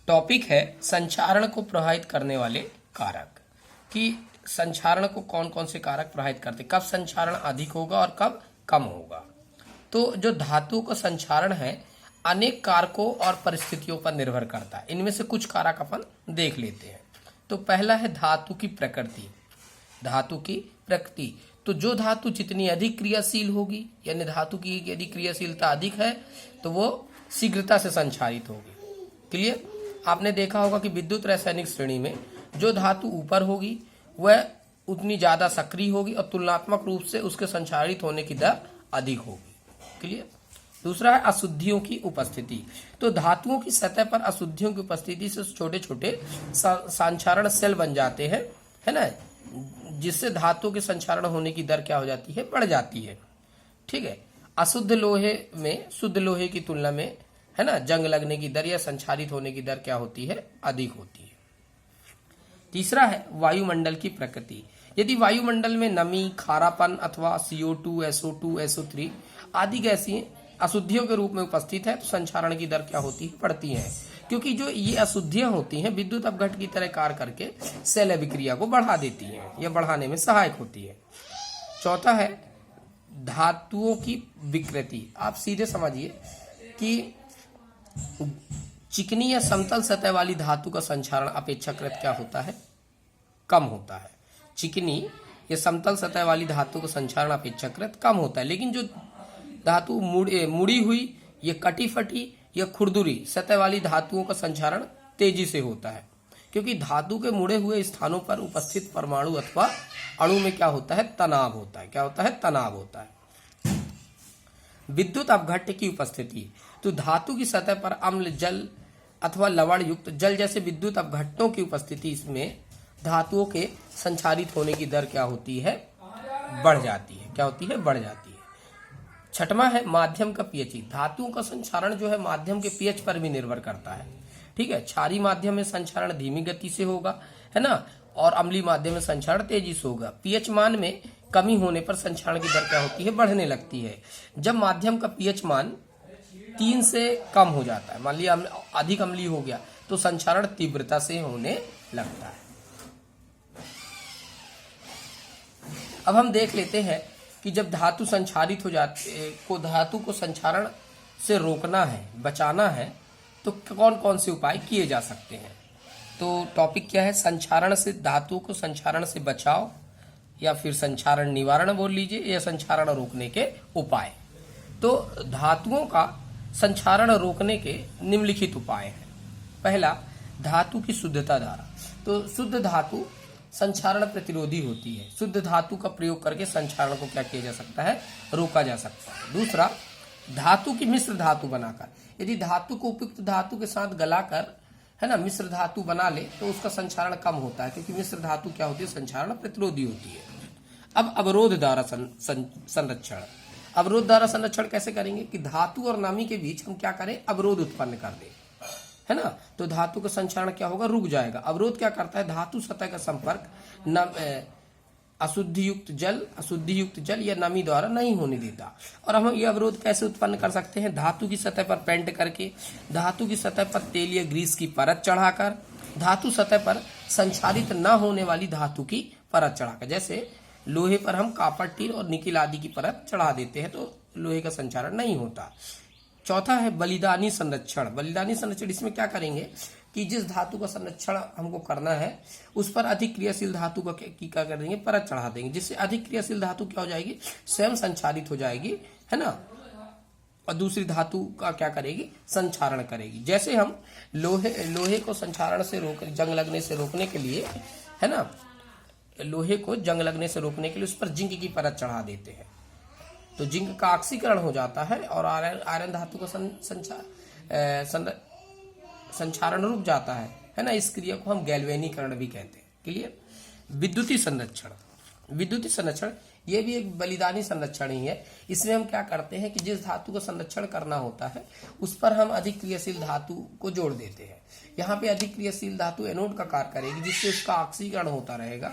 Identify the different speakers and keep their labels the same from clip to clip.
Speaker 1: Topic है संक्षारण को प्रभावित करने वाले कारक, कि संक्षारण को कौन कौन से कारक प्रभावित करते, कब संक्षारण अधिक होगा और कब कम होगा। तो जो धातुओं का संक्षारण है अनेक कारकों और परिस्थितियों पर निर्भर करता है। इनमें से कुछ कारक अपन देख लेते हैं। तो पहला है धातु की प्रकृति। धातु की प्रकृति, तो जो धातु जितनी अधिक क्रियाशील होगी, यानी धातु की यदि क्रियाशीलता अधिक है तो वो शीघ्रता से संक्षारित होगी। क्लियर। आपने देखा होगा कि विद्युत रासायनिक श्रेणी में जो धातु ऊपर होगी वह उतनी ज्यादा सक्रिय होगी और तुलनात्मक रूप से उसके संक्षारित होने की दर अधिक होगी। क्लियर। दूसरा है अशुद्धियों की उपस्थिति। तो धातुओं की सतह पर अशुद्धियों की उपस्थिति से छोटे छोटे संक्षारण सेल बन जाते हैं, है ना, जिससे धातुओं के संक्षारण होने की दर क्या हो जाती है, बढ़ जाती है। ठीक है। अशुद्ध लोहे में शुद्ध लोहे की तुलना में, है ना, जंग लगने की दर या संक्षारित होने की दर क्या होती है, अधिक होती है। तीसरा है वायुमंडल की प्रकृति। यदि वायुमंडल में नमी, खारापन अथवा CO2, SO2, SO3 आदि गैसें अशुद्धियों के रूप में उपस्थित है तो संक्षारण की दर क्या होती है, बढ़ती है, क्योंकि जो ये अशुद्धियां होती हैं विद्युत अपघट्ट की तरह कार्य करके सेल अभिक्रिया को बढ़ा देती हैं या बढ़ाने में सहायक होती है। चौथा है धातुओं की विकृति। आप सीधे समझिए कि चिकनी या समतल सतह वाली धातु का संक्षारण अपेक्षाकृत क्या होता है, कम होता है। चिकनी या समतल सतह वाली धातु का संक्षारण अपेक्षाकृत कम होता है, लेकिन जो धातु मुड़ी हुई या कटी फटी या खुरदुरी सतह वाली धातुओं का संक्षारण तेजी से होता है, क्योंकि धातु के मुड़े हुए स्थानों पर उपस्थित परमाणु अथवा अणु में क्या होता है, तनाव होता है। क्या होता है, तनाव होता है। विद्युत अपघट्ट की उपस्थिति। तो धातु की सतह पर अम्ल, जल अथवा लवण युक्त जल जैसे विद्युत अपघट्टों की उपस्थिति इसमें धातुओं के संक्षारित होने की दर क्या होती है, बढ़ जाती है। क्या होती है, बढ़ जाती है। छठवां है माध्यम का पीएच। धातुओं का संक्षारण जो है माध्यम के पीएच पर भी निर्भर करता है। ठीक है। क्षारीय माध्यम में संक्षारण धीमी गति से होगा, है ना, और अम्लीय माध्यम में संक्षारण तेजी से होगा। पीएच मान में कमी होने पर संक्षारण की दर क्या होती है, बढ़ने लगती है। जब माध्यम का पीएच मान 3 से कम हो जाता है, मान लिया अधिक अम्लीय हो गया, तो संक्षारण तीव्रता से होने लगता है। अब हम देख लेते हैं कि जब धातु संक्षारित हो जाती को धातु को संक्षारण से रोकना है, बचाना है, तो कौन कौन से उपाय किए जा सकते हैं। तो टॉपिक क्या है, संक्षारण से, धातु को संक्षारण से बचाव या फिर संक्षारण निवारण बोल लीजिए, या संक्षारण रोकने के उपाय। तो धातुओं का संक्षारण रोकने के निम्नलिखित उपाय हैं। पहला, धातु की शुद्धता द्वारा। तो शुद्ध धातु संक्षारण प्रतिरोधी होती है। शुद्ध धातु का प्रयोग करके संक्षारण को क्या किया जा सकता है, रोका जा सकता है। दूसरा, धातु की मिश्र धातु बनाकर। यदि धातु को उपयुक्त धातु के साथ गलाकर, है ना, मिश्र धातु बना ले तो उसका संक्षारण कम होता है, क्योंकि मिश्र धातु क्या होती है, संक्षारण प्रतिरोधी होती है। अब अवरोध द्वारा संरक्षण। अवरोध द्वारा संरक्षण कैसे करेंगे कि धातु और नमी के बीच हम क्या करें, अवरोध उत्पन्न कर दें, है ना, तो धातु का संक्षारण क्या होगा, रुक जाएगा। अवरोध क्या करता है, धातु सतह का संपर्क अशुद्धि युक्त जल या नमी द्वारा नहीं होने देता। और हम ये अवरोध कैसे उत्पन्न कर सकते हैं, धातु की सतह पर पेंट करके, धातु की सतह पर तेल या ग्रीस की परत चढ़ाकर, धातु सतह पर संक्षारित न होने वाली धातु की परत चढ़ाकर। जैसे लोहे पर हम कॉपर, टिन और निकिल आदि की परत चढ़ा देते हैं तो लोहे का संक्षारण नहीं होता। चौथा है बलिदानी संरक्षण। बलिदानी संरक्षण, इसमें क्या करेंगे कि जिस धातु का संरक्षण हमको करना है उस पर अधिक क्रियाशील धातु का क्या कर देंगे, परत चढ़ा देंगे, जिससे अधिक क्रियाशील धातु क्या हो जाएगी, स्वयं संचारित हो जाएगी, है ना, और दूसरी धातु का क्या करेगी, संक्षारण करेगी। जैसे हम लोहे को संक्षारण से जंग लगने से रोकने के लिए, है ना, लोहे को जंग लगने से रोकने के लिए उस पर जिंक की परत चढ़ा देते हैं, तो जिंक का ऑक्सीकरण हो जाता है और आयरन धातु का संक्षारण रुक जाता है ना। इस क्रिया को हम गैल्वेनीकरण भी कहते हैं। क्लियर। विद्युतीय संरक्षण। विद्युतीय संरक्षण ये भी एक बलिदानी संरक्षण ही है। इसमें हम क्या करते हैं कि जिस धातु का संरक्षण करना होता है उस पर हम अधिक क्रियाशील धातु को जोड़ देते हैं। यहाँ पे अधिक क्रियाशील धातु एनोड का कार्य करेगी, जिससे उसका ऑक्सीकरण होता रहेगा,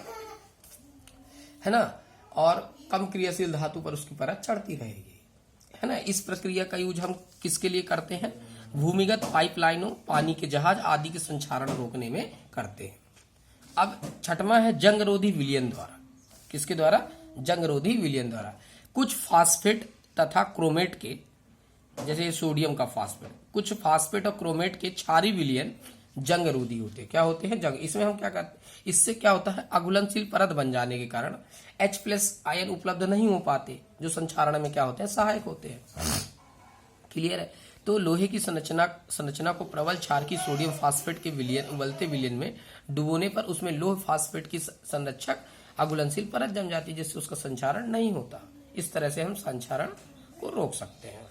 Speaker 1: है ना, और कम क्रियाशील धातु पर उसकी परत चढ़ती रहेगी, है ना। इस प्रक्रिया का यूज हम किसके लिए करते हैं, भूमिगत पाइपलाइनों, पानी के जहाज आदि के संचारण रोकने में करते हैं। अब छठवां है जंगरोधी विलयन द्वारा। किसके द्वारा? जंगरोधी विलयन द्वारा। कुछ फास्फेट तथा क्रोमेट के, जैसे सोडियम का फास्फेट, कुछ फास्फेट और क्रोमेट के क्षारीय विलयन जंगरोधी होते हैं। क्या होते हैं? जंग। इसमें हम क्या करते हैं, इससे क्या होता है, अघुलनशील परत बन जाने के कारण H+ आयन उपलब्ध नहीं हो पाते, जो संचारण में क्या होते हैं, सहायक होते हैं। क्लियर है? तो लोहे की संरचना को प्रबल क्षार की सोडियम फास्फेट के विलयन, उबलते विलयन में डुबोने पर उसमें लोह फास्फेट की संरक्षक अघुलनशील परत जम जाती है, जिससे उसका संचारण नहीं होता। इस तरह से हम संचारण को रोक सकते हैं।